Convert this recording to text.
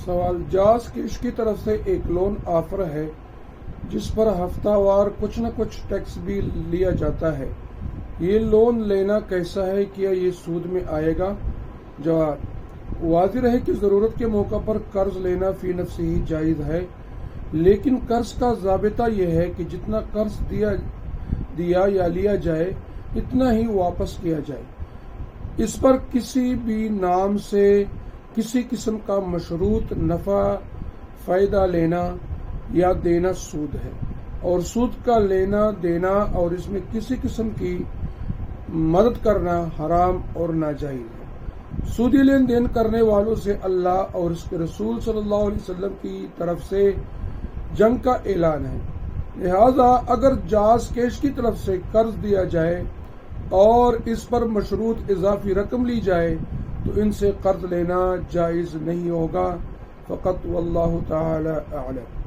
سوال، jazz cash کی طرف سے ایک لون آفر ہے جس پر ہفتہ وار کچھ نہ کچھ ٹیکس بھی لیا جاتا ہے، یہ لون لینا کیسا ہے؟ کیا یہ سود میں آئے گا؟ جواب، واضح ہے کہ ضرورت کے موقع پر قرض لینا فی نفسہ ہی جائز ہے، لیکن قرض کا ضابطہ یہ ہے کہ جتنا قرض دیا یا لیا جائے اتنا ہی واپس کیا جائے۔ اس پر کسی بھی نام سے کسی قسم کا مشروط نفع فائدہ لینا یا دینا سود ہے، اور سود کا لینا دینا اور اس میں کسی قسم کی مدد کرنا حرام اور ناجائز ہے۔ سودی لین دین کرنے والوں سے اللہ اور اس کے رسول صلی اللہ علیہ وسلم کی طرف سے جنگ کا اعلان ہے، لہذا اگر جاز کیش کی طرف سے قرض دیا جائے اور اس پر مشروط اضافی رقم لی جائے تو ان سے قرض لینا جائز نہیں ہوگا، فقط واللہ تعالی اعلم۔